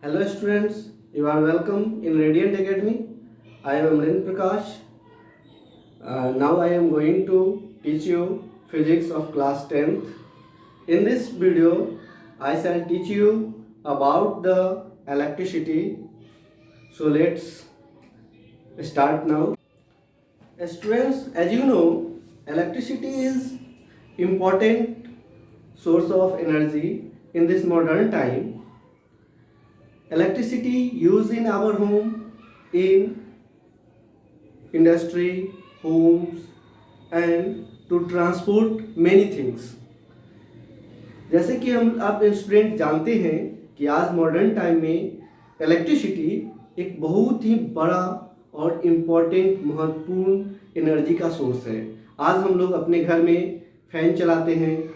Hello students, you are welcome in Radiant Academy. I am Amren Prakash. Now I am going to teach you physics of class 10th. In this video, I shall teach you about the electricity. So let's start now. Students, as you know, electricity is important source of energy in this modern time. Electricity used in our home, in industry, homes and to transport many things. जैसे कि हम आप student जानते हैं कि आज modern time में electricity एक बहुत ही बड़ा और इम्पॉर्टेंट महत्वपूर्ण एनर्जी का सोर्स है। आज हम लोग अपने घर में फैन चलाते हैं,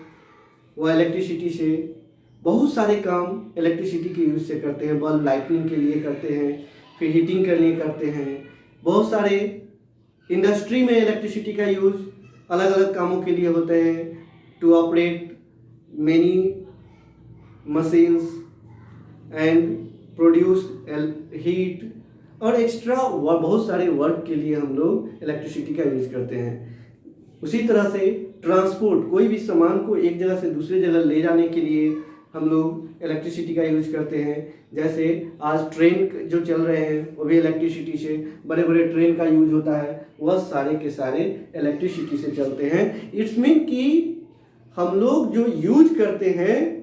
वो इलेक्ट्रिसिटी से बहुत सारे काम इलेक्ट्रिसिटी के यूज़ से करते हैं। बल्ब लाइटनिंग के लिए करते हैं, फिर हीटिंग के लिए करते हैं। बहुत सारे इंडस्ट्री में इलेक्ट्रिसिटी का यूज़ अलग अलग कामों के लिए होते हैं, to operate many machines and produce heat और एक्स्ट्रा बहुत सारे वर्क के लिए हम लोग इलेक्ट्रिसिटी का यूज़ करते हैं। उसी तरह से ट्रांसपोर्ट, कोई भी सामान को एक जगह से दूसरी जगह ले जाने के लिए हम लोग इलेक्ट्रिसिटी का यूज़ करते हैं। जैसे आज ट्रेन जो चल रहे हैं वो भी इलेक्ट्रिसिटी से, बड़े बड़े ट्रेन का यूज होता है, वह सारे के सारे इलेक्ट्रिसिटी से चलते हैं। इट्स मीन कि हम लोग जो यूज करते हैं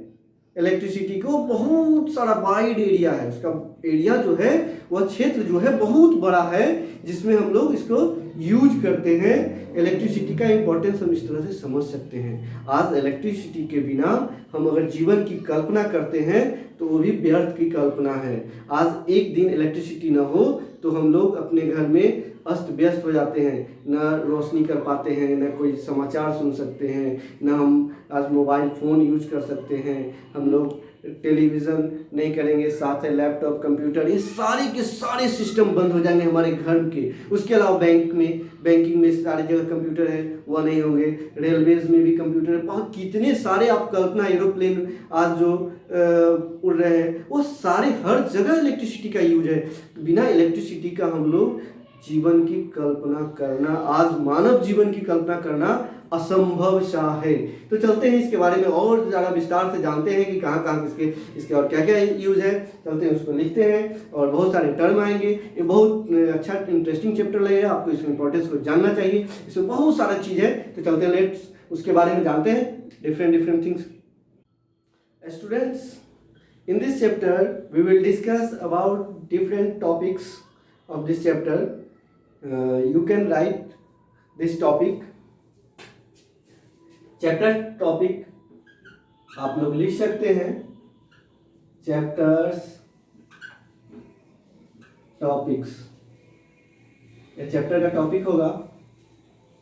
इलेक्ट्रिसिटी को, बहुत सारा वाइड एरिया है, उसका एरिया जो है वह क्षेत्र जो है बहुत बड़ा है जिसमें हम लोग इसको यूज करते हैं। इलेक्ट्रिसिटी का इम्पोर्टेंस हम इस तरह से समझ सकते हैं। आज इलेक्ट्रिसिटी के बिना हम अगर जीवन की कल्पना करते हैं तो वो भी व्यर्थ की कल्पना है। आज एक दिन इलेक्ट्रिसिटी ना हो तो हम लोग अपने घर में अस्त व्यस्त हो जाते हैं, न रोशनी कर पाते हैं, न कोई समाचार सुन सकते हैं, न हम आज मोबाइल फ़ोन यूज कर सकते हैं, हम लोग टेलीविज़न नहीं करेंगे, साथ है लैपटॉप, कंप्यूटर, ये सारे के सारे सिस्टम बंद हो जाएंगे हमारे घर के। उसके अलावा बैंकिंग में सारी जगह कंप्यूटर है, वह नहीं होंगे। रेलवेज़ में भी कंप्यूटर है। बहुत कितने सारे आप कल्पना, एरोप्लेन आज जो उड़ रहे हैं वो सारे हर जगह इलेक्ट्रिसिटी का यूज है। बिना इलेक्ट्रिसिटी का हम लोग जीवन की कल्पना करना, आज मानव जीवन की कल्पना करना असंभव सा है। तो चलते हैं इसके बारे में और ज़्यादा विस्तार से जानते हैं कि कहाँ कहाँ इसके और क्या क्या यूज़ है। चलते हैं उसको लिखते हैं और बहुत सारे टर्म आएंगे। ये बहुत अच्छा इंटरेस्टिंग चैप्टर लगेगा, आपको इसमें इंपॉर्टेंस को जानना चाहिए। इसमें बहुत सारा चीज़ है, तो चलते हैं लेट्स उसके बारे में जानते हैं, different things. Students, in this chapter we will discuss about different topics of this chapter. You can write this topic, chapter topic आप लोग लिख सकते हैं। चैप्टर्स टॉपिक्स, ये चैप्टर का टॉपिक होगा।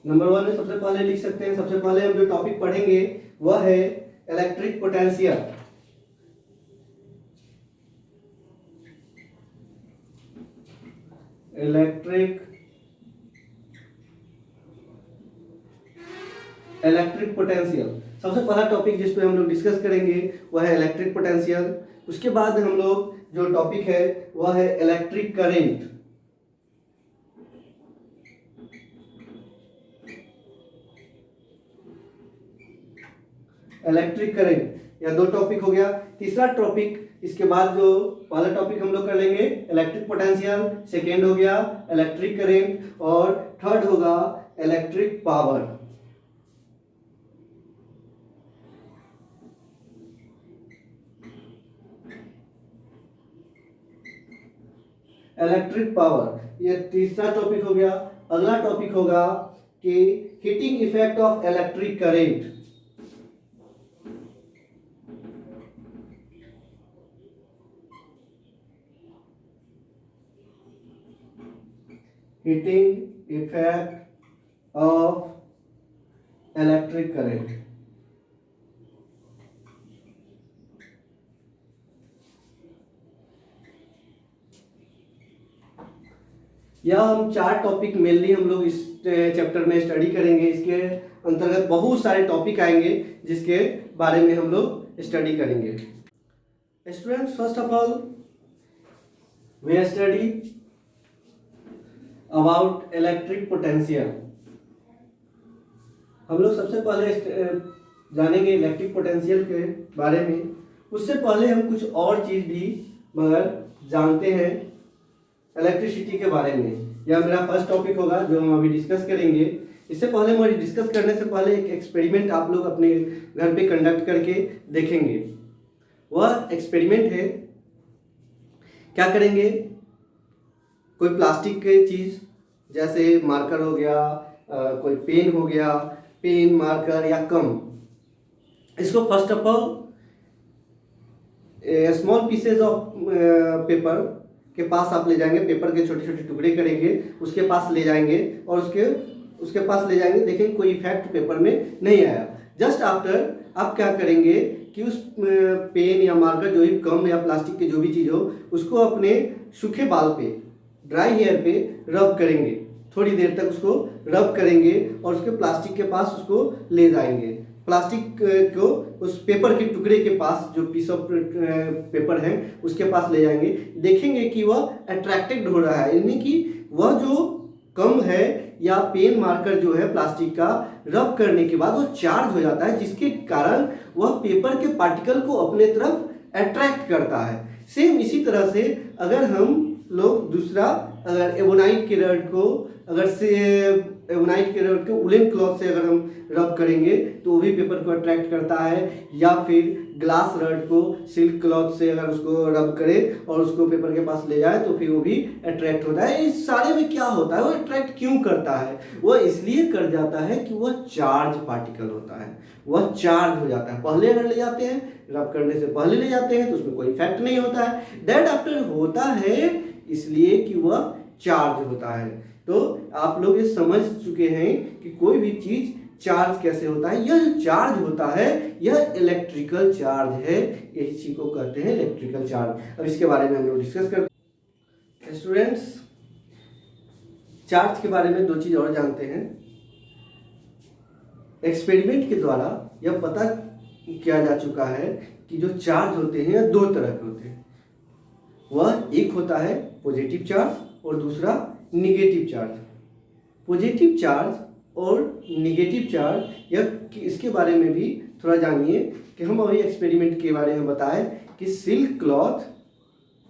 नंबर 1 में सबसे पहले लिख सकते हैं। सबसे पहले हम जो टॉपिक पढ़ेंगे वह है इलेक्ट्रिक पोटेंशियल। इलेक्ट्रिक पोटेंशियल सबसे पहला टॉपिक जिस पे हम लोग डिस्कस करेंगे वह है इलेक्ट्रिक पोटेंशियल। उसके बाद हम लोग जो टॉपिक है वह है इलेक्ट्रिक करंट। इलेक्ट्रिक करंट, यह 2 टॉपिक हो गया। तीसरा टॉपिक इसके बाद जो पहला टॉपिक हम लोग कर लेंगे इलेक्ट्रिक पोटेंशियल, सेकेंड हो गया इलेक्ट्रिक करंट और थर्ड होगा इलेक्ट्रिक पावर। इलेक्ट्रिक पावर ये तीसरा टॉपिक हो गया। अगला टॉपिक होगा कि heating effect of electric current. Heating effect of electric current. यह हम 4 टॉपिक मेनली हम लोग इस चैप्टर में स्टडी करेंगे। इसके अंतर्गत बहुत सारे टॉपिक आएंगे जिसके बारे में हम लोग स्टडी करेंगे। Students, first of all we study about electric potential. हम लोग सबसे पहले जानेंगे इलेक्ट्रिक पोटेंशियल के बारे में। उससे पहले हम कुछ और चीज़ भी मगर जानते हैं इलेक्ट्रिसिटी के बारे में। यह मेरा फर्स्ट टॉपिक होगा जो हम अभी डिस्कस करेंगे। इससे पहले मैं डिस्कस करने से पहले एक एक्सपेरिमेंट आप लोग अपने घर पे कंडक्ट करके देखेंगे। वह एक्सपेरिमेंट है, क्या करेंगे, कोई प्लास्टिक की चीज़ जैसे मार्कर हो गया, कोई पेन हो गया, पेन मार्कर या कम, इसको first of all small pieces of paper के पास आप ले जाएंगे, पेपर के छोटे छोटे टुकड़े करेंगे, उसके पास ले जाएंगे और उसके पास ले जाएंगे, देखेंगे कोई इफेक्ट पेपर में नहीं आया। जस्ट आफ्टर आप क्या करेंगे कि उस पेन या मार्कर जो भी कम या प्लास्टिक की जो भी चीज़ हो उसको अपने सूखे बाल पे, ड्राई हेयर पे रब करेंगे, थोड़ी देर तक उसको रब करेंगे और उसके प्लास्टिक के पास उसको ले जाएंगे। प्लास्टिक को उस पेपर के टुकड़े के पास, जो पीस ऑफ पेपर है उसके पास ले जाएंगे, देखेंगे कि वह अट्रैक्टेड हो रहा है, यानी कि वह जो कम है या पेन मार्कर जो है प्लास्टिक का, रब करने के बाद वो चार्ज हो जाता है, जिसके कारण वह पेपर के पार्टिकल को अपने तरफ अट्रैक्ट करता है। सेम इसी तरह से अगर हम लोग दूसरा, अगर एबोनाइट के रड को, अगर से एबोनाइट के रड को उलेन क्लॉथ से अगर हम रब करेंगे तो वो भी पेपर को अट्रैक्ट करता है, या फिर ग्लास रड को सिल्क क्लॉथ से अगर उसको रब करें और उसको पेपर के पास ले जाए तो फिर वो भी अट्रैक्ट होता है। इस सारे में क्या होता है, वो अट्रैक्ट क्यों करता है? वह इसलिए कर जाता है कि वह चार्ज पार्टिकल होता है, वह चार्ज हो जाता है। पहले अगर ले जाते हैं, रब करने से पहले ले जाते हैं तो उसमें कोई इफेक्ट नहीं होता है, दैट आफ्टर होता है इसलिए कि वह चार्ज होता है। तो आप लोग ये समझ चुके हैं कि कोई भी चीज चार्ज कैसे होता है। यह जो चार्ज होता है यह इलेक्ट्रिकल चार्ज है, यही चीज को कहते हैं इलेक्ट्रिकल चार्ज। अब इसके बारे में हम लोग डिस्कस करते हैं। स्टूडेंट्स, चार्ज के बारे में दो चीज और जानते हैं। एक्सपेरिमेंट के द्वारा यह पता किया जा चुका है कि जो चार्ज होते हैं दो तरह के होते हैं। वह एक होता है पॉजिटिव चार्ज और दूसरा निगेटिव चार्ज। पॉजिटिव चार्ज और निगेटिव चार्ज, यह इसके बारे में भी थोड़ा जानिए कि हम अभी एक्सपेरिमेंट के बारे में बताएं कि सिल्क क्लॉथ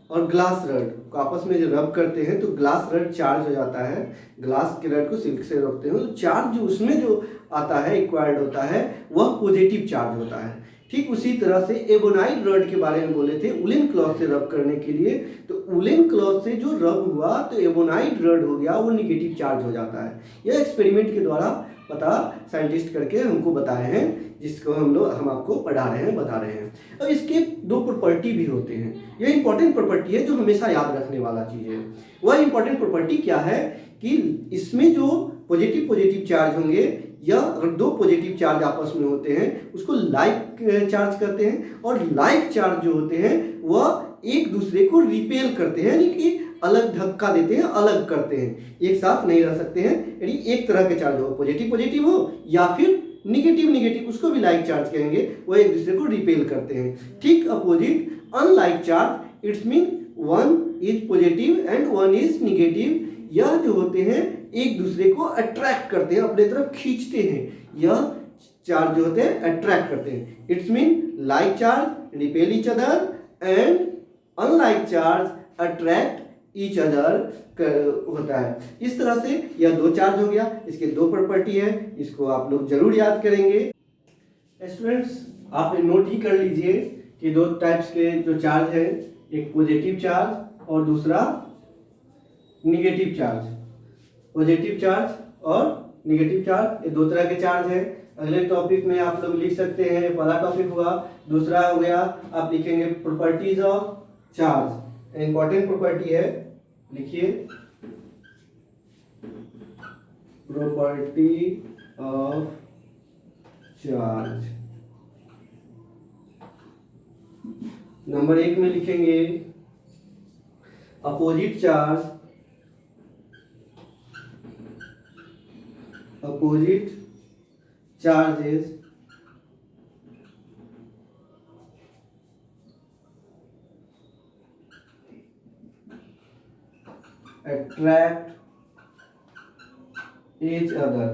और ग्लास रड को आपस में जो रब करते हैं तो ग्लास रड चार्ज हो जाता है, ग्लास के रड को सिल्क से रखते हैं तो चार्ज जो उसमें जो आता है, एक्वायर्ड होता है, वह पॉजिटिव चार्ज होता है। ठीक उसी तरह से एबोनाइट रड के बारे में बोले थे, उलेन क्लॉथ से रब करने के लिए, तो उलेन क्लॉथ से जो रब हुआ तो एबोनाइट रड हो गया, वो निगेटिव चार्ज हो जाता है। यह एक्सपेरिमेंट के द्वारा पता साइंटिस्ट करके हमको बताए हैं, जिसको हम आपको पढ़ा रहे हैं, बता रहे हैं। अब इसके दो प्रॉपर्टी भी होते हैं। यह इंपॉर्टेंट प्रॉपर्टी है जो हमेशा याद रखने वाला चीज है। वह इंपॉर्टेंट प्रॉपर्टी क्या है कि इसमें जो पॉजिटिव पॉजिटिव चार्ज होंगे या अगर दो पॉजिटिव चार्ज आपस में होते हैं उसको लाइक चार्ज करते हैं, और लाइक चार्ज जो होते हैं वह एक दूसरे को रिपेल करते हैं, यानी कि अलग धक्का देते हैं, अलग करते हैं, एक साथ नहीं रह सकते हैं। यानी एक तरह के चार्ज हो, पॉजिटिव पॉजिटिव हो या फिर निगेटिव निगेटिव, उसको भी लाइक चार्ज कहेंगे, वो एक दूसरे को रिपेल करते हैं। ठीक opposite unlike charge, it's mean one is positive and one is negative. यह जो होते हैं एक दूसरे को अट्रैक्ट करते हैं, अपने तरफ खींचते हैं। यह चार्ज जो होते हैं अट्रैक्ट करते हैं। It's mean like charge repel each other and unlike charge attract each other होता है। इस तरह से यह दो चार्ज हो गया, इसके दो प्रॉपर्टी है, इसको आप लोग जरूर याद करेंगे। स्टूडेंट्स, आप नोट ही कर लीजिए कि दो टाइप्स के जो चार्ज है, एक पॉजिटिव चार्ज और दूसरा निगेटिव चार्ज। पॉजिटिव चार्ज और निगेटिव चार्ज, ये दो तरह के चार्ज है। अगले टॉपिक में आप लोग लिख सकते हैं, पहला टॉपिक हुआ, दूसरा हो गया आप लिखेंगे properties of charge. Important property है, लिखिए प्रॉपर्टी ऑफ चार्ज। नंबर 1 में लिखेंगे opposite charge, opposite charges attract each other।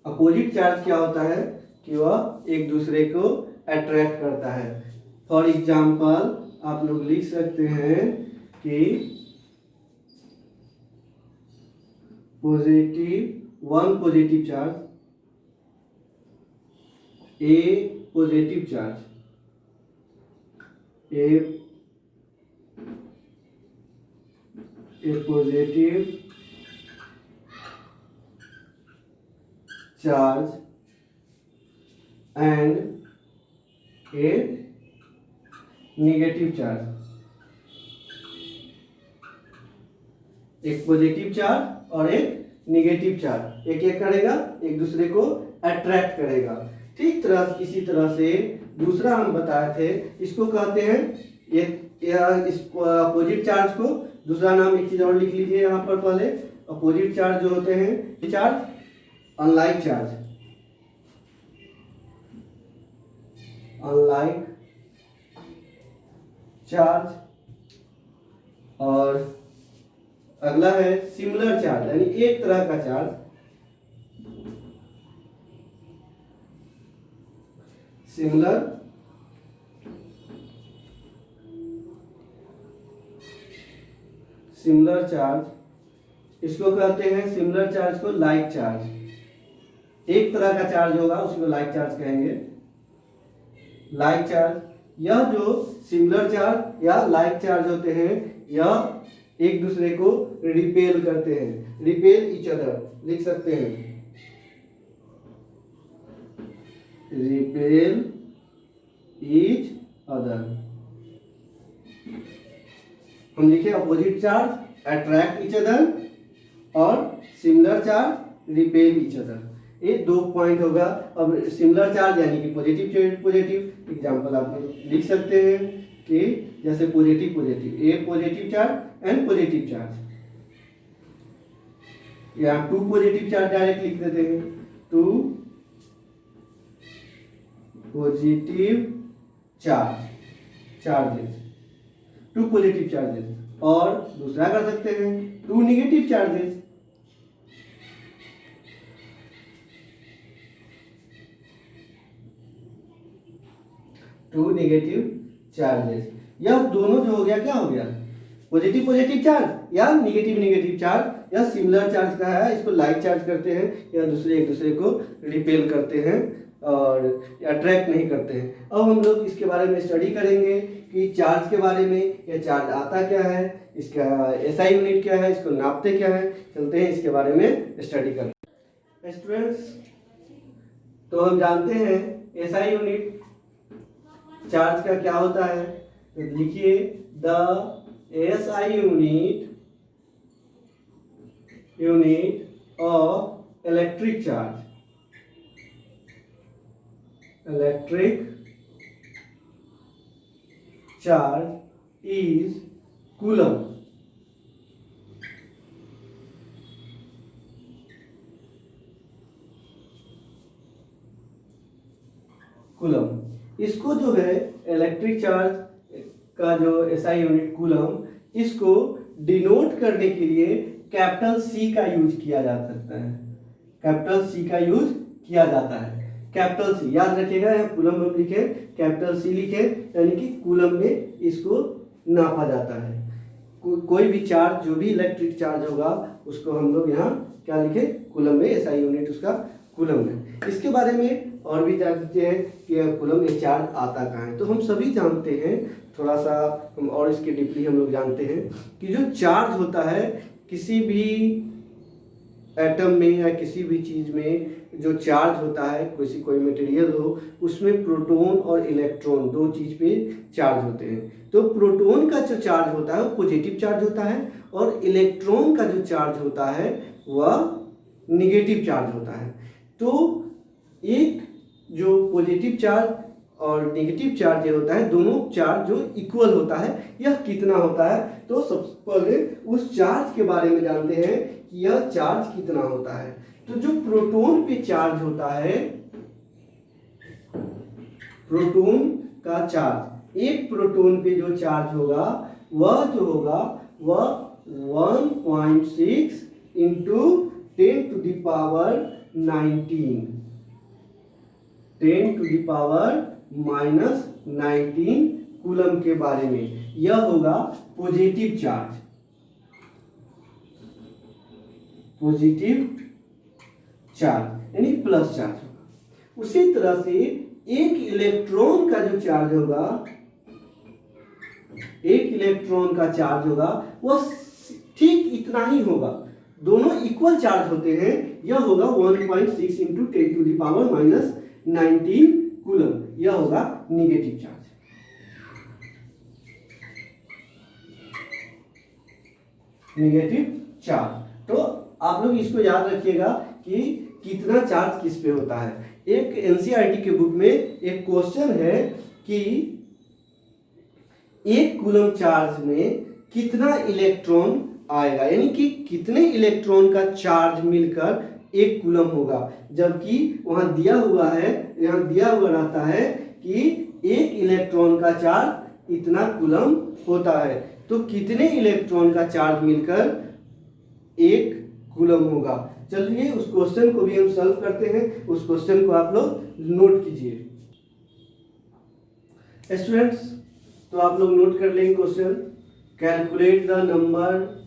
Opposite charge क्या होता है कि वह एक दूसरे को अट्रैक्ट करता है। फॉर एग्जाम्पल आप लोग लिख सकते हैं कि one positive charge, A positive charge, A positive charge and A negative charge. एक पॉजिटिव चार्ज और एक नेगेटिव चार्ज एक क्या करेगा, एक दूसरे को अट्रैक्ट करेगा। ठीक इसी तरह से दूसरा हम बताए थे, इसको कहते हैं इस अपोजिट चार्ज को दूसरा नाम एक चीज और लिख लीजिए यहाँ पर पहले। अपोजिट चार्ज जो होते हैं charge unlike charge, unlike charge, और अगला है सिमिलर चार्ज यानी एक तरह का चार्ज, सिमिलर चार्ज। इसको कहते हैं सिमिलर चार्ज को लाइक चार्ज। एक तरह का चार्ज होगा उसको लाइक चार्ज कहेंगे, लाइक चार्ज। यह जो सिमिलर चार्ज या लाइक चार्ज होते हैं यह एक दूसरे को रिपेल करते हैं, रिपेल ईच अदर लिख सकते हैं, रिपेल ईच अदर। हम लिखे opposite charge attract each other और similar charge repel each other. ये दो पॉइंट होगा। अब सिमिलर चार्ज यानी कि पॉजिटिव एग्जांपल आप लिख सकते हैं कि जैसे positive a positive charge and positive charge, या टू पॉजिटिव चार्ज डायरेक्ट लिख देते हैं, two positive charges, two positive charges. और दूसरा कर सकते हैं two negative charges, two negative charges. यह दोनों जो हो गया क्या हो गया, पॉजिटिव चार्ज या नेगेटिव चार्ज या सिमिलर चार्ज का है, इसको लाइक चार्ज करते हैं या एक दूसरे को रिपेल करते हैं और अट्रैक्ट नहीं करते हैं। अब हम लोग इसके बारे में स्टडी करेंगे कि चार्ज के बारे में, यह चार्ज आता क्या है, इसका एसआई यूनिट क्या है, इसको नापते क्या है। चलते हैं इसके बारे में स्टडी करते हैं। स्टूडेंट्स, तो हम जानते हैं एसआई यूनिट चार्ज का क्या होता है, तो लिखिए the SI unit of electric charge is coulomb. इसको जो है इलेक्ट्रिक चार्ज का जो एसआई यूनिट कूलम, इसको डिनोट करने के लिए कैपिटल सी का यूज किया जा सकता है, कैपिटल सी का यूज किया जाता है। कैपिटल सी याद रखिएगा, यहाँ कूलम में लिखे कैपिटल सी लिखे, यानी कि कूलम में इसको नापा जाता है। कोई भी चार्ज जो भी इलेक्ट्रिक चार्ज होगा उसको हम लोग यहाँ क्या लिखे, कूलम में, एसआई यूनिट उसका कूलम है। इसके बारे में और भी जानते हैं कि कूलम में चार्ज आता कहाँ है। तो हम सभी जानते हैं, थोड़ा सा हम और इसके डीपली हम लोग जानते हैं कि जो चार्ज होता है किसी भी एटम में या किसी भी चीज़ में जो चार्ज होता है, कोई मटेरियल हो, उसमें प्रोटॉन और इलेक्ट्रॉन दो चीज़ पे चार्ज होते हैं। तो प्रोटॉन का जो चार्ज होता है वो पॉजिटिव चार्ज होता है और इलेक्ट्रॉन का जो चार्ज होता है वह निगेटिव चार्ज होता है। तो एक जो पॉजिटिव चार्ज और नेगेटिव चार्ज ये होता है, दोनों चार्ज जो इक्वल होता है, यह कितना होता है। तो सबसे पहले उस चार्ज के बारे में जानते हैं कि यह चार्ज कितना होता है। तो जो प्रोटॉन पे चार्ज होता है, प्रोटॉन का चार्ज, एक प्रोटॉन पे जो चार्ज होगा वह जो होगा वह 1.6 इंटू 10⁻19 10⁻⁻19 कूलम के बारे में। यह होगा पॉजिटिव चार्ज, यानी प्लस चार्ज होगा। उसी तरह से एक इलेक्ट्रॉन का जो चार्ज होगा, वह ठीक इतना ही होगा, दोनों इक्वल चार्ज होते हैं। यह होगा 1.6 इंटू 10⁻⁻19 कूलम। यह होगा निगेटिव चार्ज। तो आप लोग इसको याद रखिएगा कि कितना चार्ज किस पे होता है। एक एनसीईआरटी के बुक में एक क्वेश्चन है कि एक कूलम चार्ज में कितना इलेक्ट्रॉन आएगा, यानी कि कितने इलेक्ट्रॉन का चार्ज मिलकर एक कूलम होगा, जबकि वहां दिया हुआ रहता है कि एक इलेक्ट्रॉन का चार्ज इतना कूलम होता है। तो कितने इलेक्ट्रॉन का चार्ज मिलकर एक कूलम होगा। चलिए उस क्वेश्चन को भी हम सॉल्व करते हैं। उस क्वेश्चन को आप लोग नोट कीजिए स्टूडेंट्स। तो आप लोग नोट कर लेंगे question. Calculate the number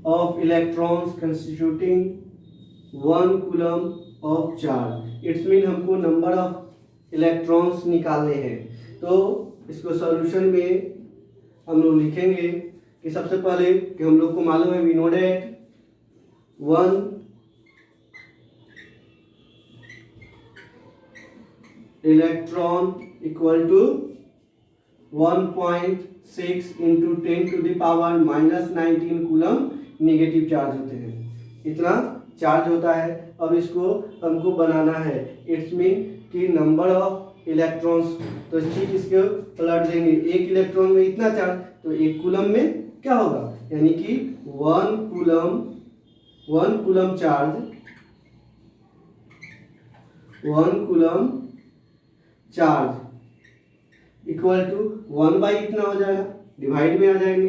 of electrons constituting 1 coulomb of charge. It's mean हमको नंबर ऑफ इलेक्ट्रॉन्स निकालने हैं। तो इसको सॉल्यूशन में हम लोग लिखेंगे कि सबसे पहले कि हम लोग को मालूम है we know that 1 electron equal to 1.6 into 10⁻⁻19 coulomb negative charge होते हैं। इतना चार्ज होता है। अब इसको हमको बनाना है। इट्स मीन कि नंबर ऑफ इलेक्ट्रॉन्स, तो ठीक इसके पलट देंगे। एक इलेक्ट्रॉन में इतना चार्ज, तो एक कूलम में क्या होगा, यानी कि 1 coulomb charge equal to 1 by इतना हो जाएगा, डिवाइड में आ जाएंगे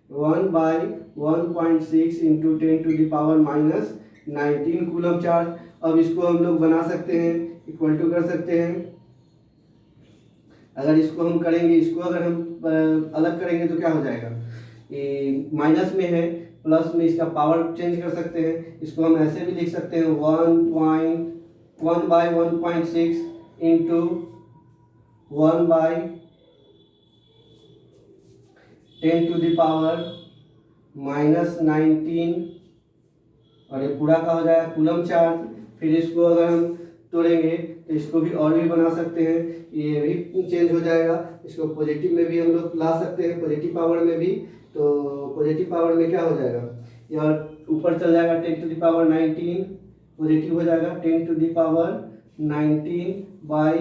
1 बाई 1.6 इंटू 10⁻⁻19 कूलम चार्ज। अब इसको हम लोग बना सकते हैं, इक्वल टू कर सकते हैं। अगर इसको हम करेंगे, इसको अगर हम अलग करेंगे तो क्या हो जाएगा, ये माइनस में है, प्लस में इसका पावर चेंज कर सकते हैं। इसको हम ऐसे भी लिख सकते हैं 1 बाई 1.6 इंटू 1 बाई 10⁻⁻19 और ये पूरा का हो जाएगा कूलम चार्ज। फिर इसको अगर हम तोड़ेंगे तो इसको भी और भी बना सकते हैं, ये भी चेंज हो जाएगा। इसको पॉजिटिव में भी हम लोग ला सकते हैं, पॉजिटिव पावर में भी। तो पॉजिटिव पावर में क्या हो जाएगा, यार ऊपर चल जाएगा 10⁻19, पॉजिटिव हो जाएगा 10⁻19 बाई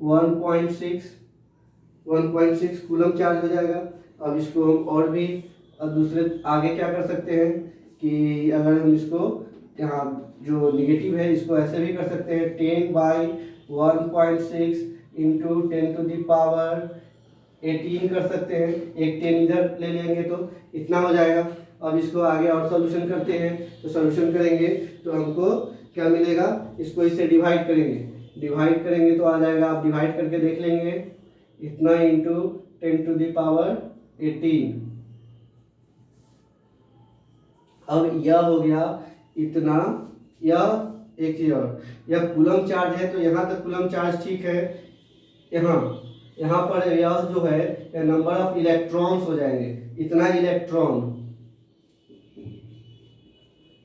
1.6 कूलम चार्ज हो जाएगा। अब इसको हम और भी दूसरे आगे क्या कर सकते हैं कि अगर हम इसको यहाँ जो निगेटिव है इसको ऐसे भी कर सकते हैं 10 बाई 1.6 इंटू 10⁻18 कर सकते हैं। एक 10 इधर ले लेंगे तो इतना हो जाएगा। अब इसको आगे और सॉल्यूशन करते हैं। तो सॉल्यूशन करेंगे तो हमको क्या मिलेगा, इसको इससे डिवाइड करेंगे तो आ जाएगा। आप डिवाइड करके देख लेंगे, इतना इंटू 10⁻18। अब यह हो गया इतना। यह एक चीज और, यह कूलम चार्ज है तो यहाँ तक कूलम चार्ज ठीक है। यहाँ पर यह जो है यह नंबर ऑफ इलेक्ट्रॉन्स हो जाएंगे। इतना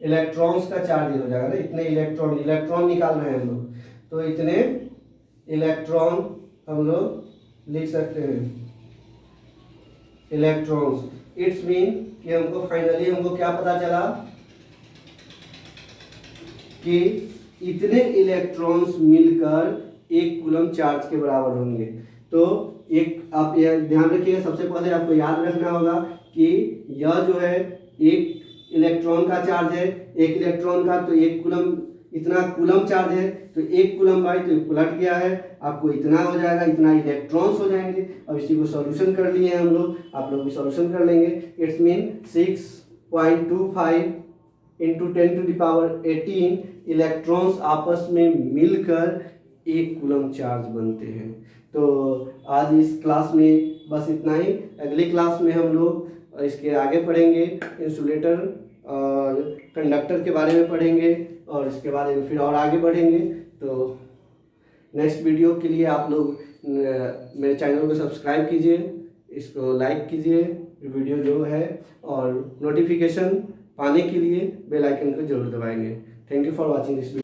इलेक्ट्रॉन्स का चार्ज हो जाएगा ना, इतने इलेक्ट्रॉन निकाल रहे हैं हम लोग, तो इतने इलेक्ट्रॉन हम लोग लिख सकते हैं इलेक्ट्रॉन्स। इट्स मीन कि हमको फाइनली क्या पता चला कि इतने इलेक्ट्रॉन्स मिलकर एक कूलम चार्ज के बराबर होंगे। तो एक आप यह ध्यान रखिएगा, सबसे पहले आपको याद रखना होगा कि यह जो है एक इलेक्ट्रॉन का चार्ज है, एक इलेक्ट्रॉन का, तो एक कूलम इतना कूलम चार्ज है, तो 1 कूलम बाई तो पलट गया है, आपको इतना हो जाएगा, इतना इलेक्ट्रॉन्स हो जाएंगे। अब इसी को सॉल्यूशन कर लिए हैं हम लोग, आप लोग भी सॉल्यूशन कर लेंगे। इट्स मीन 6.25 इंटू 10⁻18 इलेक्ट्रॉन्स आपस में मिलकर 1 कूलम चार्ज बनते हैं। तो आज इस क्लास में बस इतना ही। अगली क्लास में हम लोग इसके आगे पढ़ेंगे, इंसुलेटर और कंडक्टर के बारे में पढ़ेंगे, और इसके बारे में फिर और आगे बढ़ेंगे। तो नेक्स्ट वीडियो के लिए आप लोग मेरे चैनल को सब्सक्राइब कीजिए, इसको लाइक कीजिए वीडियो जो है, और नोटिफिकेशन पाने के लिए बेल आइकन को जरूर दबाएंगे। Thank you for watching this video.